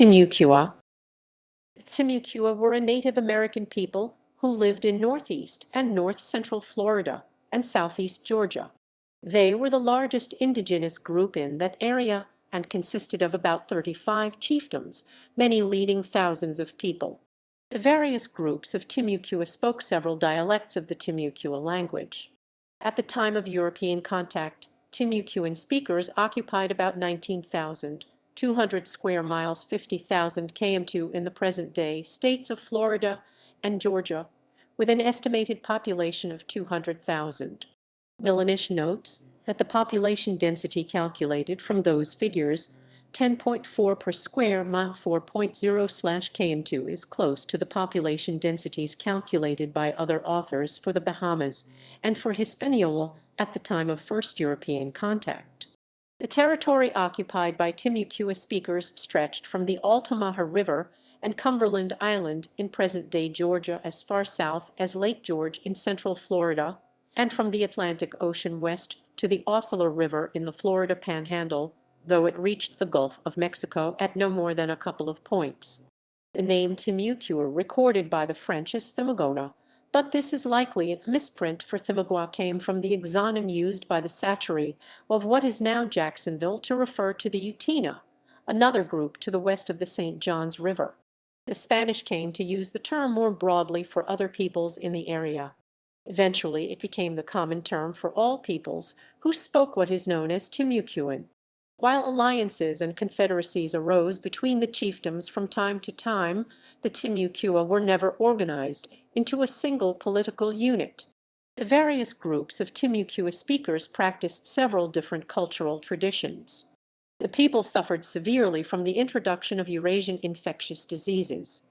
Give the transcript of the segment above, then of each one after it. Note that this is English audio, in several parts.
Timucua. Timucua were a Native American people who lived in northeast and north-central Florida and southeast Georgia. They were the largest indigenous group in that area and consisted of about 35 chiefdoms, many leading thousands of people. The various groups of Timucua spoke several dialects of the Timucua language. At the time of European contact, Timucuan speakers occupied about 19,200 square miles, 50,000 km2 in the present-day states of Florida and Georgia, with an estimated population of 200,000. Milanich notes that the population density calculated from those figures, 10.4 per square mile 4.0/km2, is close to the population densities calculated by other authors for the Bahamas and for Hispaniola at the time of first European contact. The territory occupied by Timucua speakers stretched from the Altamaha River and Cumberland Island in present-day Georgia as far south as Lake George in central Florida, and from the Atlantic Ocean west to the Aucilla River in the Florida Panhandle, though it reached the Gulf of Mexico at no more than a couple of points. The name Timucua recorded by the French is Thimagona, but this is likely a misprint, for Timucua came from the exonym used by the Sacheri of what is now Jacksonville to refer to the Utena, another group to the west of the St. Johns River. The Spanish came to use the term more broadly for other peoples in the area. Eventually, it became the common term for all peoples who spoke what is known as Timucuan. While alliances and confederacies arose between the chiefdoms from time to time, the Timucua were never organized into a single political unit. The various groups of Timucua speakers practiced several different cultural traditions. The people suffered severely from the introduction of Eurasian infectious diseases.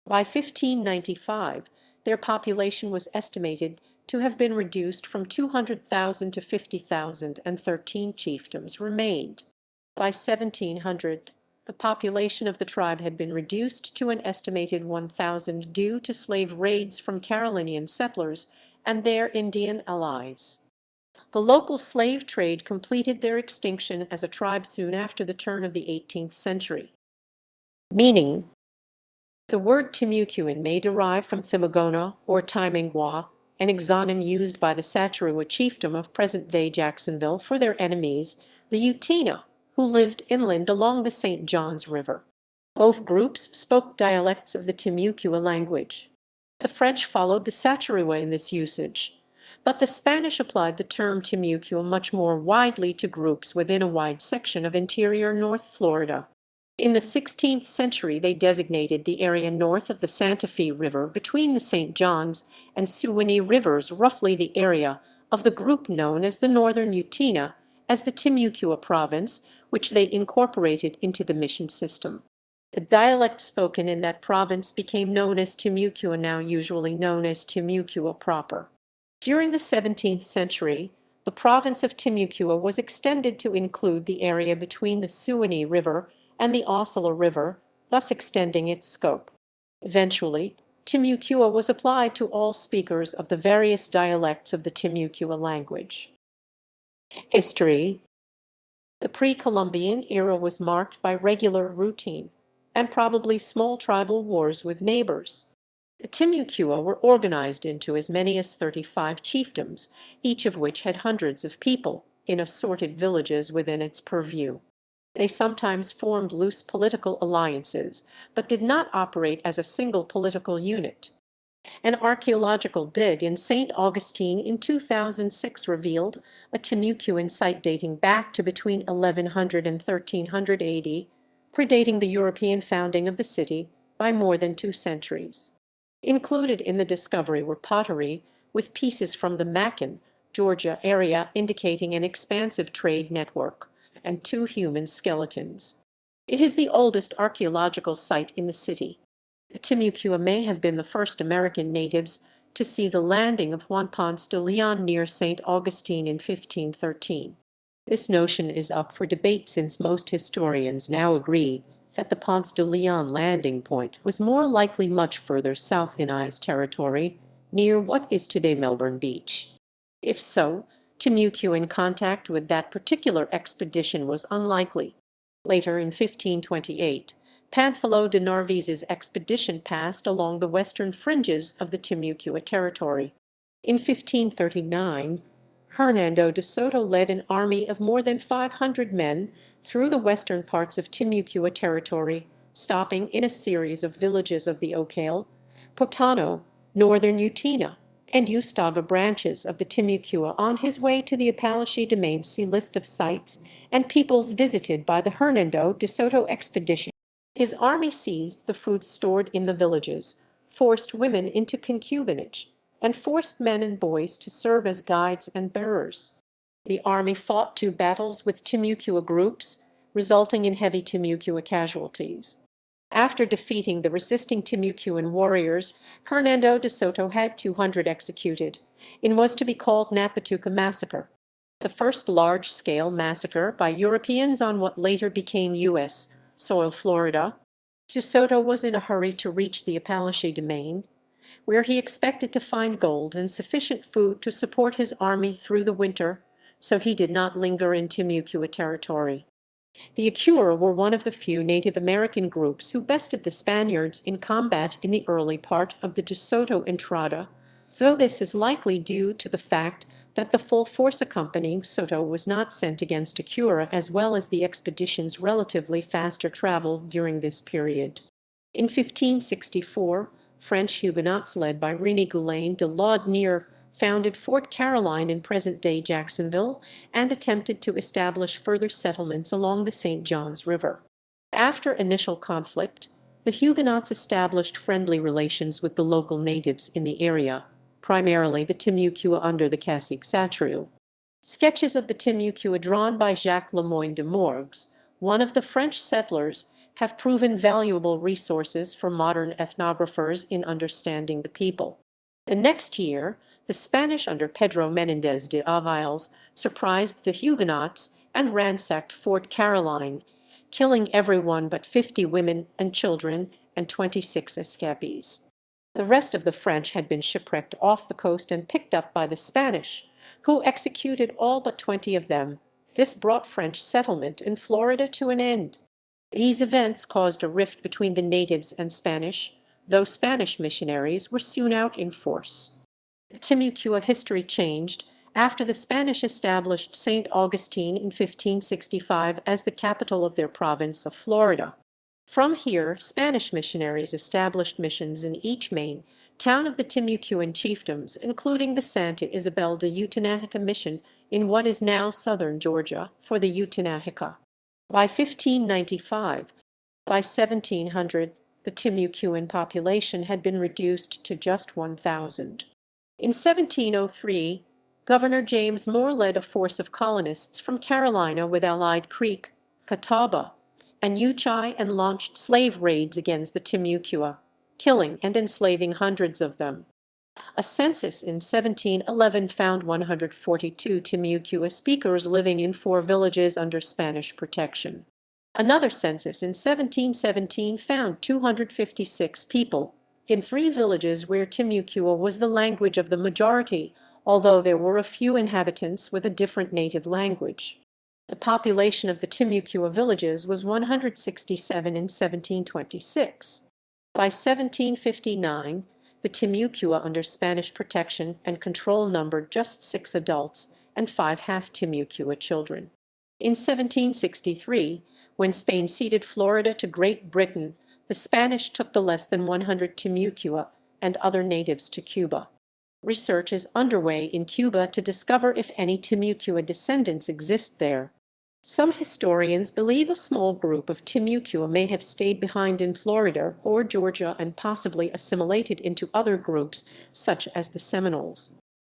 By 1595, their population was estimated to have been reduced from 200,000 to 50,000, and 13 chiefdoms remained. By 1700, the population of the tribe had been reduced to an estimated 1,000 due to slave raids from Carolinian settlers and their Indian allies. The local slave trade completed their extinction as a tribe soon after the turn of the 18th century. Meaning: the word Timucuan may derive from Thimagona or Timingwa, an exonym used by the Sacharua chiefdom of present-day Jacksonville for their enemies, the Utena, who lived inland along the St. Johns River. Both groups spoke dialects of the Timucua language. The French followed the Sacharua in this usage, but the Spanish applied the term Timucua much more widely to groups within a wide section of interior North Florida. In the 16th century, they designated the area north of the Santa Fe River between the St. Johns and Suwannee Rivers, roughly the area of the group known as the Northern Utena, as the Timucua province, which they incorporated into the mission system. The dialect spoken in that province became known as Timucua, now usually known as Timucua proper. During the 17th century, the province of Timucua was extended to include the area between the Suwannee River and the Aucilla River, thus extending its scope. Eventually, Timucua was applied to all speakers of the various dialects of the Timucua language. History. The pre-Columbian era was marked by regular, routine, and probably small tribal wars with neighbors. The Timucua were organized into as many as 35 chiefdoms, each of which had hundreds of people in assorted villages within its purview. They sometimes formed loose political alliances, but did not operate as a single political unit. An archaeological dig in St. Augustine in 2006 revealed a Timucuan site dating back to between 1100 and 1300 AD, predating the European founding of the city by more than 2 centuries. Included in the discovery were pottery with pieces from the Macon, Georgia area indicating an expansive trade network, and 2 human skeletons. It is the oldest archaeological site in the city. The Timucua may have been the first American natives to see the landing of Juan Ponce de Leon near St. Augustine in 1513. This notion is up for debate, since most historians now agree that the Ponce de Leon landing point was more likely much further south in I's territory, near what is today Melbourne Beach. If so, Timucuan contact with that particular expedition was unlikely. Later, in 1528, Panfilo de Narvaez's expedition passed along the western fringes of the Timucua territory. In 1539, Hernando de Soto led an army of more than 500 men through the western parts of Timucua territory, stopping in a series of villages of the Aucilla, Potano, northern Utina, and Ustaga branches of the Timucua on his way to the Apalachee Domain. See list of sites and peoples visited by the Hernando de Soto expedition. His army seized the food stored in the villages, forced women into concubinage, and forced men and boys to serve as guides and bearers. The army fought 2 battles with Timucua groups, resulting in heavy Timucua casualties. After defeating the resisting Timucuan warriors, Hernando de Soto had 200 executed, in what was to be called Napatuka Massacre, the first large-scale massacre by Europeans on what later became U.S. soil Florida. De Soto was in a hurry to reach the Apalachee Domain, where he expected to find gold and sufficient food to support his army through the winter, so he did not linger in Timucua territory. The Ikefulian were one of the few Native American groups who bested the Spaniards in combat in the early part of the De Soto Entrada, though this is likely due to the fact that the full force accompanying Soto was not sent against Ikefulian, as well as the expedition's relatively faster travel during this period. In 1564, French Huguenots led by René Goulaine de Laudonnière founded Fort Caroline in present-day Jacksonville and attempted to establish further settlements along the St. Johns River. After initial conflict, the Huguenots established friendly relations with the local natives in the area, primarily the Timucua under the Cascang. Sketches of the Timucua drawn by Jacques Lemoyne de Morgues, one of the French settlers, have proven valuable resources for modern ethnographers in understanding the people. The next year, the Spanish under Pedro Menéndez de Aviles surprised the Huguenots and ransacked Fort Caroline, killing everyone but 50 women and children and 26 escapees. The rest of the French had been shipwrecked off the coast and picked up by the Spanish, who executed all but 20 of them. This brought French settlement in Florida to an end. These events caused a rift between the natives and Spanish, though Spanish missionaries were soon out in force. Timucua history changed after the Spanish established St. Augustine in 1565 as the capital of their province of Florida. From here, Spanish missionaries established missions in each main town of the Timucuan chiefdoms, including the Santa Isabel de Utanahica mission in what is now southern Georgia for the Utanahica. By 1595, by 1700, the Timucuan population had been reduced to just 1,000. In 1703, Governor James Moore led a force of colonists from Carolina with Allied Creek, Catawba, and Uchai and launched slave raids against the Timucua, killing and enslaving hundreds of them. A census in 1711 found 142 Timucua speakers living in 4 villages under Spanish protection. Another census in 1717 found 256 people in 3 villages where Timucua was the language of the majority, although there were a few inhabitants with a different native language. The population of the Timucua villages was 167 in 1726. By 1759, the Timucua under Spanish protection and control numbered just 6 adults and 5 half-Timucua children. In 1763, when Spain ceded Florida to Great Britain, the Spanish took the less than 100 Timucua and other natives to Cuba. Research is underway in Cuba to discover if any Timucua descendants exist there. Some historians believe a small group of Timucua may have stayed behind in Florida or Georgia and possibly assimilated into other groups, such as the Seminoles.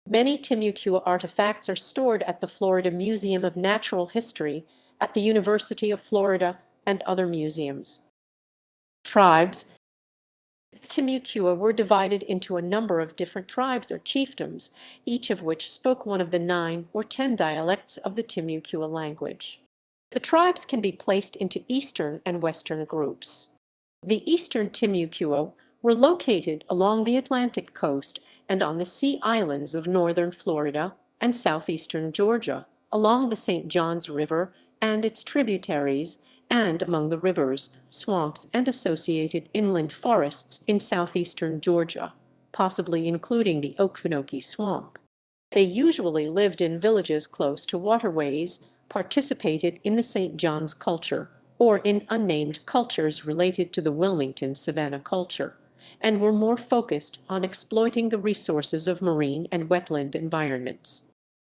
Many Timucua artifacts are stored at the Florida Museum of Natural History, at the University of Florida, and other museums. Tribes. Timucua were divided into a number of different tribes or chiefdoms, each of which spoke one of the 9 or 10 dialects of the Timucua language. The tribes can be placed into eastern and western groups. The eastern Timucua were located along the Atlantic coast and on the sea islands of northern Florida and southeastern Georgia, along the St. Johns River and its tributaries, and among the rivers, swamps, and associated inland forests in southeastern Georgia, possibly including the Okefenokee Swamp. They usually lived in villages close to waterways, participated in the St. John's culture, or in unnamed cultures related to the Wilmington Savannah culture, and were more focused on exploiting the resources of marine and wetland environments.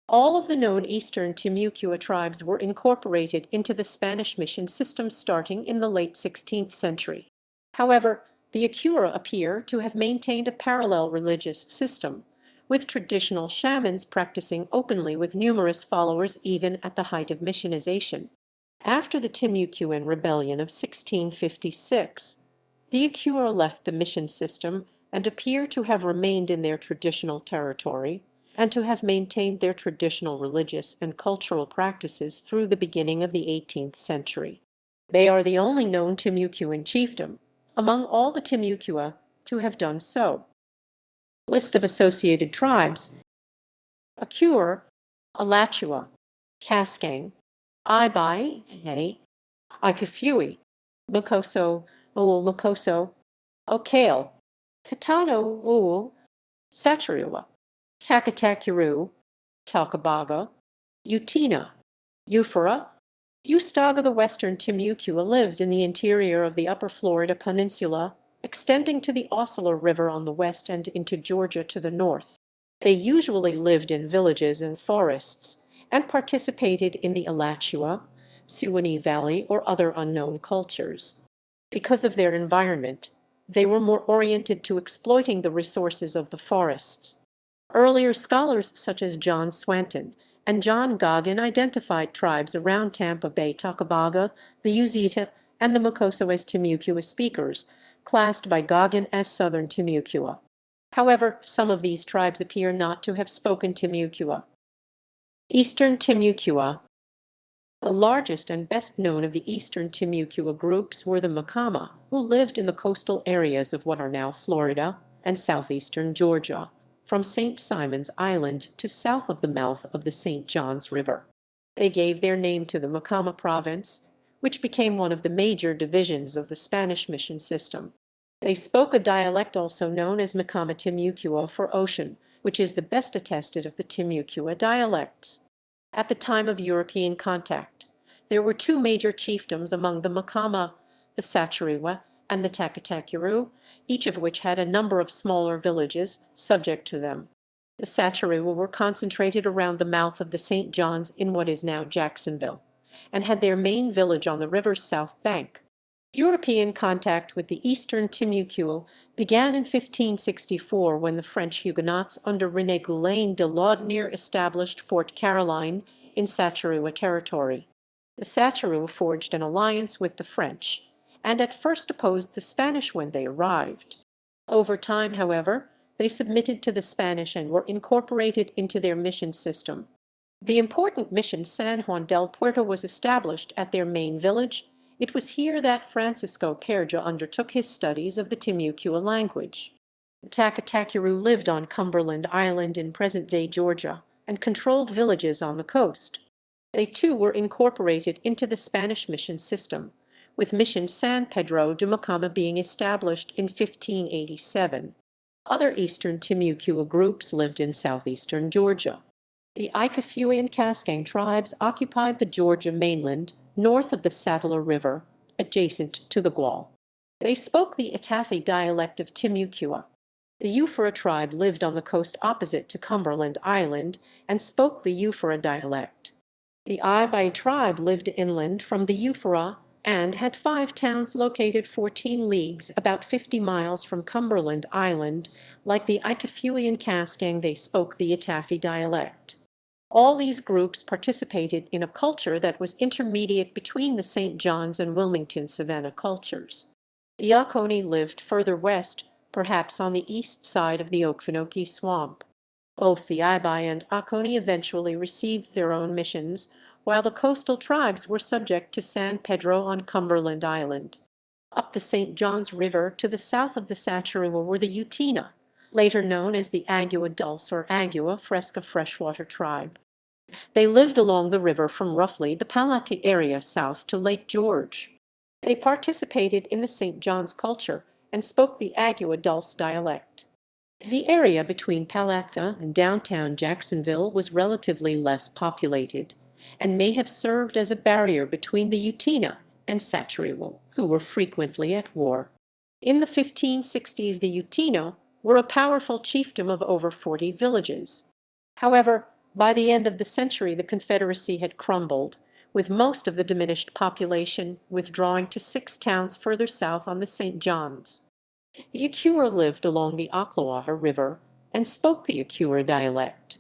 All of the known eastern Timucua tribes were incorporated into the Spanish mission system starting in the late 16th century. However, the Acura appear to have maintained a parallel religious system, with traditional shamans practicing openly with numerous followers even at the height of missionization. After the Timucuan Rebellion of 1656, the Acura left the mission system and appear to have remained in their traditional territory, and to have maintained their traditional religious and cultural practices through the beginning of the 18th century. They are the only known Timucuan chiefdom, among all the Timucua, to have done so. List of associated tribes: Acure, Alachua, Cascang, Ibai, Ikefui, Mukoso, Mukoso, Okale, Katano, Sachariwa, Takatakuru, Talcabaga, Utina, Euphora, Ustaga. The western Timucula lived in the interior of the upper Florida Peninsula, extending to the Aucilla River on the west and into Georgia to the north. They usually lived in villages and forests, and participated in the Alachua, Siwani Valley, or other unknown cultures. Because of their environment, they were more oriented to exploiting the resources of the forests. Earlier scholars such as John Swanton and John Goggin identified tribes around Tampa Bay Talcabaga, the Uzita, and the Mukoso as Timucua speakers, classed by Goggin as Southern Timucua. However, some of these tribes appear not to have spoken Timucua. Eastern Timucua. The largest and best known of the eastern Timucua groups were the Macama, who lived in the coastal areas of what are now Florida and southeastern Georgia, from St. Simon's Island to south of the mouth of the St. John's River. They gave their name to the Macama province, which became one of the major divisions of the Spanish mission system. They spoke a dialect also known as Macama Timucua for ocean, which is the best attested of the Timucua dialects. At the time of European contact, there were two major chiefdoms among the Macama, the Sachariwa and the Takatakuru, each of which had a number of smaller villages subject to them. The Sachariwa were concentrated around the mouth of the St. John's in what is now Jacksonville, and had their main village on the river's south bank. European contact with the eastern Timucule began in 1564 when the French Huguenots under René Goulaine de Laudonnière established Fort Caroline in Sachariwa territory. The Sachariwa forged an alliance with the French, and at first opposed the Spanish when they arrived. Over time, however, they submitted to the Spanish and were incorporated into their mission system. The important mission San Juan del Puerto was established at their main village. It was here that Francisco Perja undertook his studies of the Timucua language. The Takatakuru lived on Cumberland Island in present-day Georgia and controlled villages on the coast. They too were incorporated into the Spanish mission system, with Mission San Pedro de Macama being established in 1587. Other eastern Timucua groups lived in southeastern Georgia. The Ikefulian Cascang tribes occupied the Georgia mainland north of the Sattler River, adjacent to the Gual. They spoke the Itafi dialect of Timucua. The Euphora tribe lived on the coast opposite to Cumberland Island and spoke the Euphora dialect. The Ibai tribe lived inland from the Euphora and had 5 towns located 14 leagues, about 50 miles from Cumberland Island. Like the Ikefulian Cascang, they spoke the Itafi dialect. All these groups participated in a culture that was intermediate between the St. John's and Wilmington Savannah cultures. The Oconee lived further west, perhaps on the east side of the Okefenokee Swamp. Both the Ibai and Oconee eventually received their own missions, while the coastal tribes were subject to San Pedro on Cumberland Island. Up the St. John's River to the south of the Sachariwa were the Utina, later known as the Agua Dulce or Agua Fresca freshwater tribe. They lived along the river from roughly the Palaki area south to Lake George. They participated in the St. John's culture and spoke the Agua Dulce dialect. The area between Palacta and downtown Jacksonville was relatively less populated and may have served as a barrier between the Utina and Satiriwa, who were frequently at war. In the 1560s, the Utino were a powerful chiefdom of over 40 villages. However, by the end of the century, the Confederacy had crumbled, with most of the diminished population withdrawing to 6 towns further south on the St. Johns. The Ikefulian lived along the Aucilla River and spoke the Ikefulian dialect.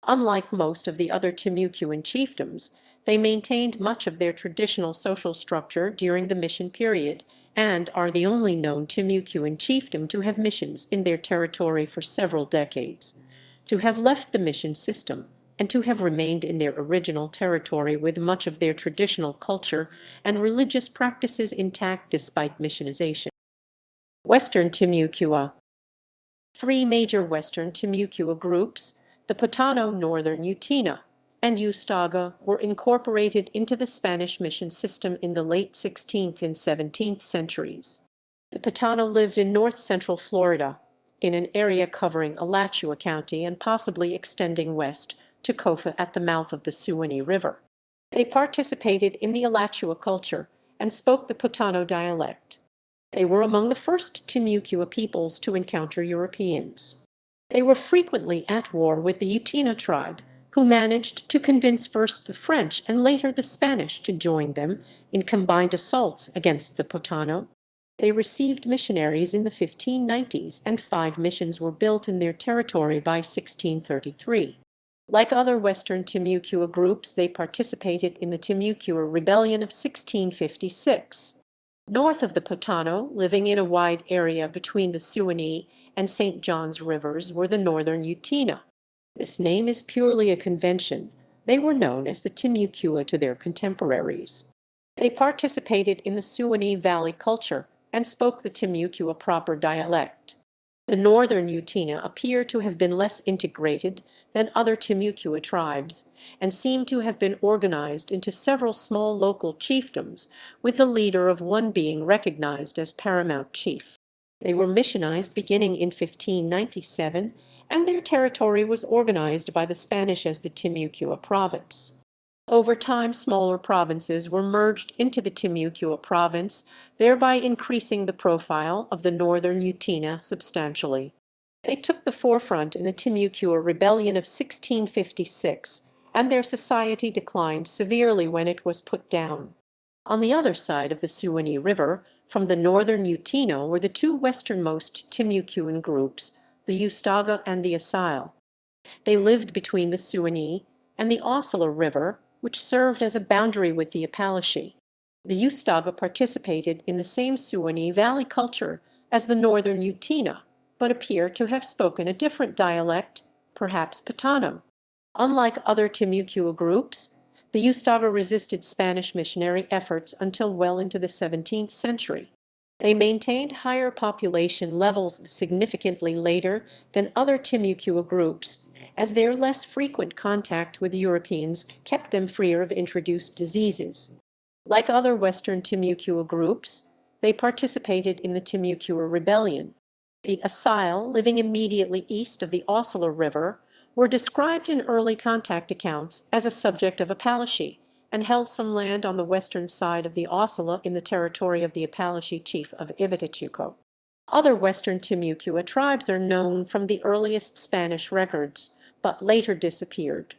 Unlike most of the other Timucuan chiefdoms, they maintained much of their traditional social structure during the mission period and are the only known Timucuan chiefdom to have missions in their territory for several decades, to have left the mission system, and to have remained in their original territory with much of their traditional culture and religious practices intact despite missionization. Western Timucua. Three major Western Timucua groups, the Potano, Northern Utina, and Ustaga, were incorporated into the Spanish mission system in the late 16th and 17th centuries. The Potano lived in north-central Florida, in an area covering Alachua County and possibly extending west to Cofa at the mouth of the Suwannee River. They participated in the Alachua culture and spoke the Potano dialect. They were among the first Timucua peoples to encounter Europeans. They were frequently at war with the Utina tribe, who managed to convince first the French and later the Spanish to join them in combined assaults against the Potano. They received missionaries in the 1590s, and 5 missions were built in their territory by 1633. Like other Western Timucua groups, they participated in the Timucua Rebellion of 1656. North of the Potano, living in a wide area between the Suwannee and St. John's rivers, were the Northern Utina. This name is purely a convention. They were known as the Timucula to their contemporaries. They participated in the Suwannee Valley culture and spoke the Timucua proper dialect. The Northern Utina appear to have been less integrated than other Timucua tribes, and seem to have been organized into several small local chiefdoms, with the leader of one being recognized as paramount chief. They were missionized beginning in 1597, and their territory was organized by the Spanish as the Timucua province. Over time, smaller provinces were merged into the Timucua province, thereby increasing the profile of the Northern Utina substantially. They took the forefront in the Timucua Rebellion of 1656, and their society declined severely when it was put down. On the other side of the Suwannee River, from the Northern Utina, were the two westernmost Timucuan groups, the Ustaga and the Aucilla. They lived between the Suwannee and the Aucilla River, which served as a boundary with the Appalachia. The Ustaga participated in the same Suwannee Valley culture as the Northern Utina, but appear to have spoken a different dialect, perhaps Potano. Unlike other Timucua groups, the Ustaga resisted Spanish missionary efforts until well into the 17th century. They maintained higher population levels significantly later than other Timucua groups, as their less frequent contact with Europeans kept them freer of introduced diseases. Like other Western Timucua groups, they participated in the Timucua Rebellion. The Aucilla, living immediately east of the Aucilla River, were described in early contact accounts as a subject of Appalachia, and held some land on the western side of the Aucilla in the territory of the Appalachia chief of Ikefulian. Other Western Timucua tribes are known from the earliest Spanish records, but later disappeared.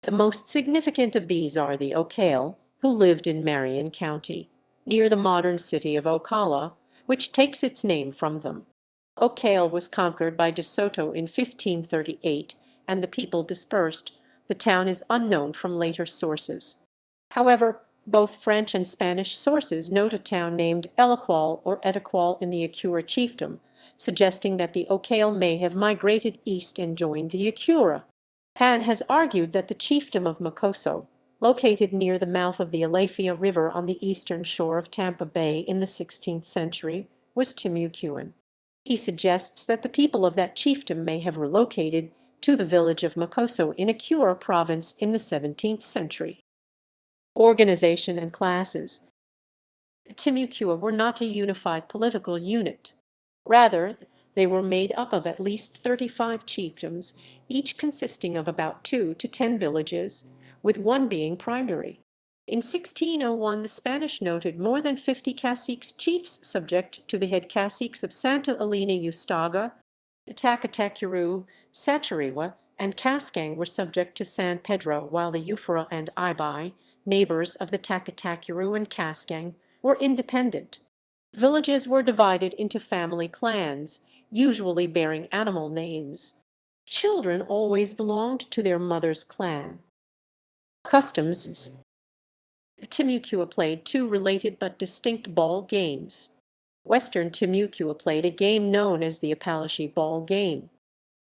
The most significant of these are the Aucilla, who lived in Marion County, near the modern city of Ocala, which takes its name from them. Aucilla was conquered by De Soto in 1538, and the people dispersed. The town is unknown from later sources. However, both French and Spanish sources note a town named Elaqual or Etaqual in the Acura chiefdom, suggesting that the Aucilla may have migrated east and joined the Acura. Han has argued that the chiefdom of Mocoso, located near the mouth of the Alafia River on the eastern shore of Tampa Bay in the 16th century, was Timucuan. He suggests that the people of that chiefdom may have relocated to the village of Mocoso in Acura province in the 17th century. Organization and classes. Timucua were not a unified political unit. Rather, they were made up of at least 35 chiefdoms, each consisting of about 2 to 10 villages, with one being primary. In 1601 the Spanish noted more than 50 caciques chiefs subject to the head caciques of Santa Elena Ustaga, Tacatacaru, Sachariwa, and Cascang were subject to San Pedro, while the Eufora and Ibai, neighbors of the Tacatacaru and Cascang, were independent. Villages were divided into family clans, usually bearing animal names. Children always belonged to their mother's clan. Customs. Timucua played two related but distinct ball games. Western Timucua played a game known as the Apalachee ball game.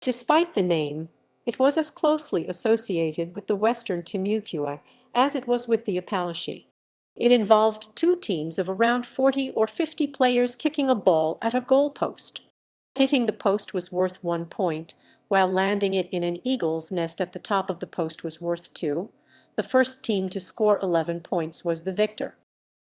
Despite the name, it was as closely associated with the Western Timucua as it was with the Apalachee. It involved two teams of around 40 or 50 players kicking a ball at a goal post. Hitting the post was worth 1 point, while landing it in an eagle's nest at the top of the post was worth 2. The first team to score 11 points was the victor.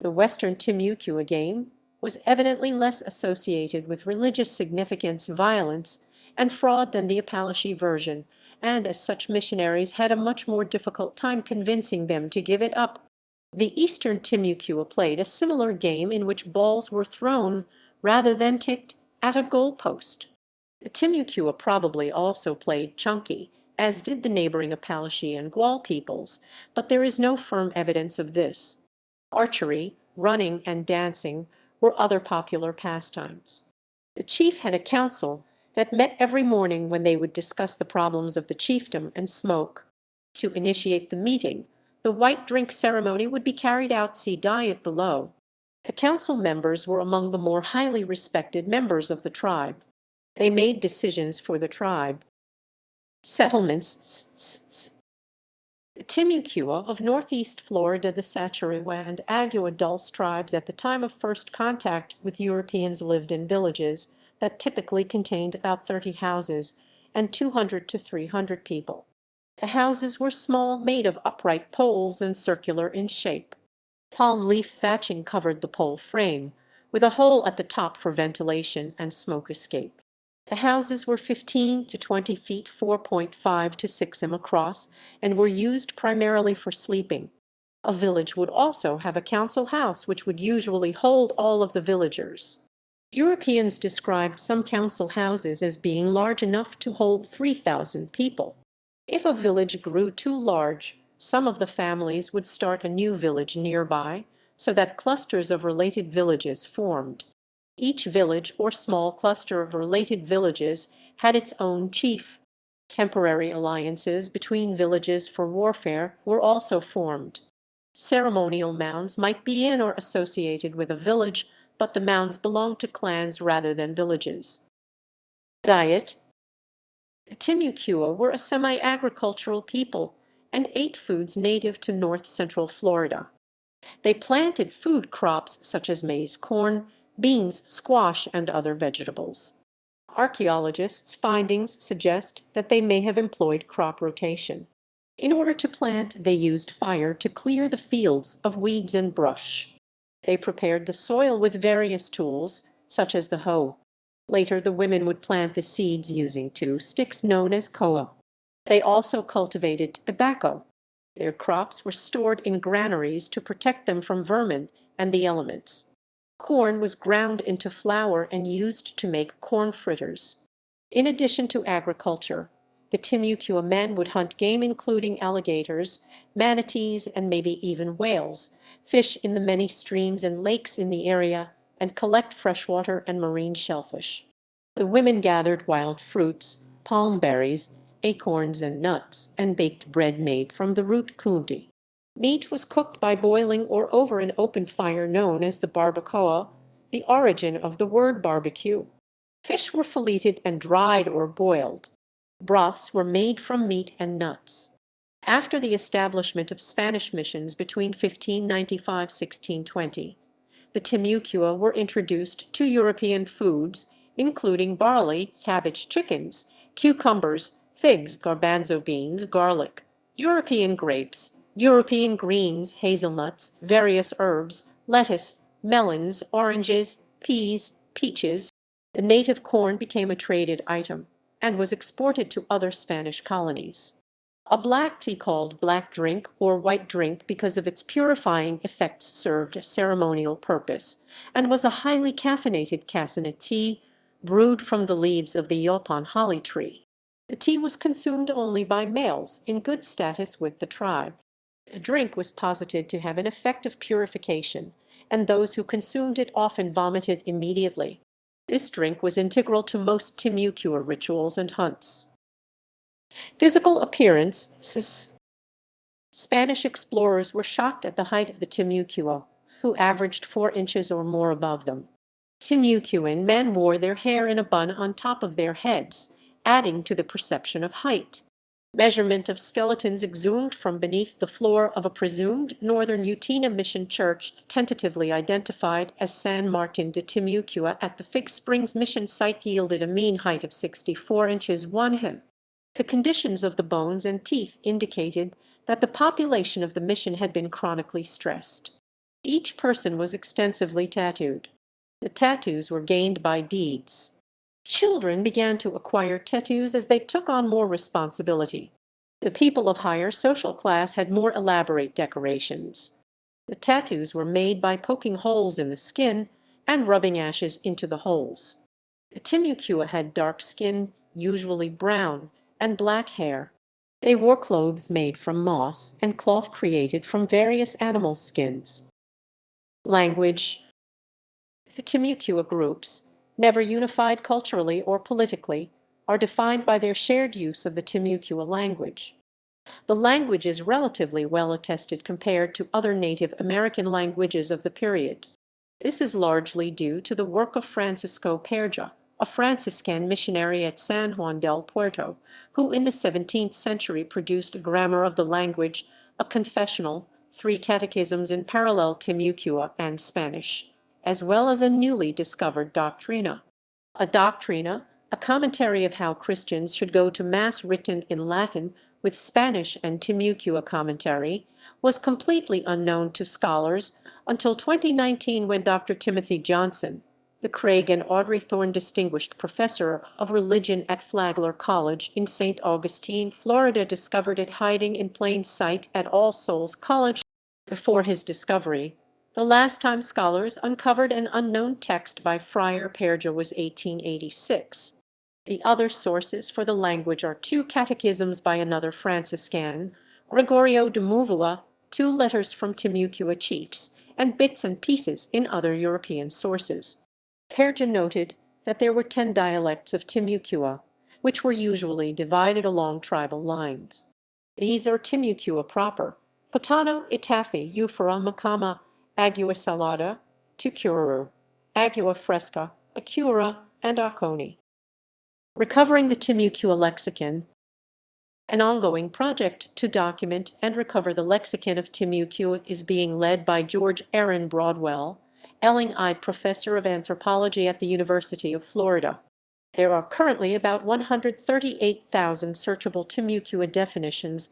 The Western Timucua game was evidently less associated with religious significance, violence, and fraud than the Apalachee version, and as such missionaries had a much more difficult time convincing them to give it up. The Eastern Timucua played a similar game in which balls were thrown, rather than kicked, at a goal post. The Timucua probably also played chunky, as did the neighboring Apalachee and Gual peoples, but there is no firm evidence of this. Archery, running, and dancing were other popular pastimes. The chief had a council that met every morning, when they would discuss the problems of the chiefdom and smoke. To initiate the meeting, the white drink ceremony would be carried out, see diet below. The council members were among the more highly respected members of the tribe. They made decisions for the tribe. Settlements. The Timucua of northeast Florida, the Sachariwa and Agua Dulce tribes at the time of first contact with Europeans lived in villages that typically contained about 30 houses and 200 to 300 people. The houses were small, made of upright poles and circular in shape. Palm leaf thatching covered the pole frame, with a hole at the top for ventilation and smoke escape. The houses were 15 to 20 feet, 4.5 to 6 m across, and were used primarily for sleeping. A village would also have a council house, which would usually hold all of the villagers. Europeans described some council houses as being large enough to hold 3,000 people. If a village grew too large, some of the families would start a new village nearby, so that clusters of related villages formed. Each village or small cluster of related villages had its own chief. Temporary alliances between villages for warfare were also formed. Ceremonial mounds might be in or associated with a village, but the mounds belonged to clans rather than villages. Diet. Timucua were a semi-agricultural people and ate foods native to north-central Florida. They planted food crops such as maize, corn, beans, squash, and other vegetables. Archaeologists' findings suggest that they may have employed crop rotation. In order to plant, they used fire to clear the fields of weeds and brush. They prepared the soil with various tools, such as the hoe. Later, the women would plant the seeds using two sticks known as koa. They also cultivated tobacco. Their crops were stored in granaries to protect them from vermin and the elements. Corn was ground into flour and used to make corn fritters. In addition to agriculture, the Timucua men would hunt game including alligators, manatees, and maybe even whales, fish in the many streams and lakes in the area, and collect freshwater and marine shellfish. The women gathered wild fruits, palm berries, acorns, and nuts, and baked bread made from the root kundi. Meat was cooked by boiling or over an open fire known as the barbacoa, the origin of the word barbecue. Fish were filleted and dried or boiled. Broths were made from meat and nuts. After the establishment of Spanish missions between 1595–1620, the Timucua were introduced to European foods, including barley, cabbage, chickens, cucumbers, figs, garbanzo beans, garlic, European grapes, European greens, hazelnuts, various herbs, lettuce, melons, oranges, peas, peaches. The native corn became a traded item and was exported to other Spanish colonies. A black tea called black drink or white drink because of its purifying effects served a ceremonial purpose, and was a highly caffeinated cassinate tea brewed from the leaves of the yopan holly tree. The tea was consumed only by males in good status with the tribe. The drink was posited to have an effect of purification, and those who consumed it often vomited immediately. This drink was integral to most Timucua rituals and hunts. Physical appearance. Spanish explorers were shocked at the height of the Timucua, who averaged 4 inches or more above them. Timucuan men wore their hair in a bun on top of their heads, adding to the perception of height. Measurement of skeletons exhumed from beneath the floor of a presumed northern Utina mission church, tentatively identified as San Martin de Timucua at the Fig Springs mission site, yielded a mean height of 64 inches 1 hem. The conditions of the bones and teeth indicated that the population of the mission had been chronically stressed. Each person was extensively tattooed. The tattoos were gained by deeds. Children began to acquire tattoos as they took on more responsibility. The people of higher social class had more elaborate decorations. The tattoos were made by poking holes in the skin and rubbing ashes into the holes. The Timucua had dark skin, usually brown, and black hair. They wore clothes made from moss and cloth created from various animal skins. Language. The Timucua groups, never unified culturally or politically, are defined by their shared use of the Timucua language. The language is relatively well attested compared to other Native American languages of the period. This is largely due to the work of Francisco Perja, a Franciscan missionary at San Juan del Puerto, who in the 17th century produced a grammar of the language, a confessional, 3 catechisms in parallel Timucua and Spanish, as well as a newly discovered doctrina. A doctrina, a commentary of how Christians should go to Mass written in Latin with Spanish and Timucua commentary, was completely unknown to scholars until 2019 when Dr. Timothy Johnson, the Craig and Audrey Thorne Distinguished Professor of Religion at Flagler College in St. Augustine, Florida, discovered it hiding in plain sight at All Souls College. Before his discovery, the last time scholars uncovered an unknown text by Friar Perja was 1886. The other sources for the language are 2 catechisms by another Franciscan, Gregorio de Muvula, 2 letters from Timucua chiefs, and bits and pieces in other European sources. Perja noted that there were 10 dialects of Timucua, which were usually divided along tribal lines. These are Timucua proper, Potano, Itafi, Eufora, Macama, Agua Salada, Tucuru, Agua Fresca, Acura, and Aconi. Recovering the Timucua Lexicon, an ongoing project to document and recover the lexicon of Timucua is being led by George Aaron Broadwell, Elling-eyed professor of anthropology at the University of Florida. There are currently about 138,000 searchable Timucua definitions.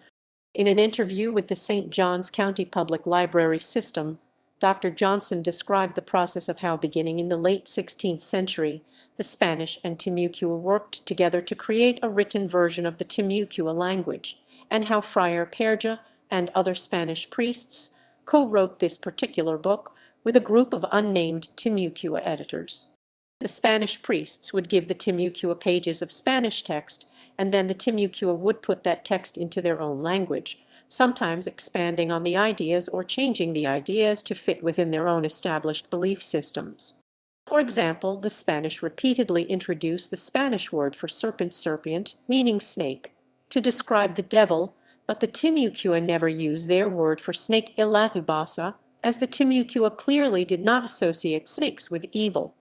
In an interview with the St. Johns County Public Library System, Dr. Johnson described the process of how, beginning in the late 16th century, the Spanish and Timucua worked together to create a written version of the Timucua language, and how Friar Perja and other Spanish priests co-wrote this particular book with a group of unnamed Timucua editors. The Spanish priests would give the Timucua pages of Spanish text, and then the Timucua would put that text into their own language, sometimes expanding on the ideas or changing the ideas to fit within their own established belief systems. For example, the Spanish repeatedly introduced the Spanish word for serpent, serpiente, meaning snake, to describe the devil, but the Timucua never used their word for snake, ilatubasa, as the Timucua clearly did not associate snakes with evil.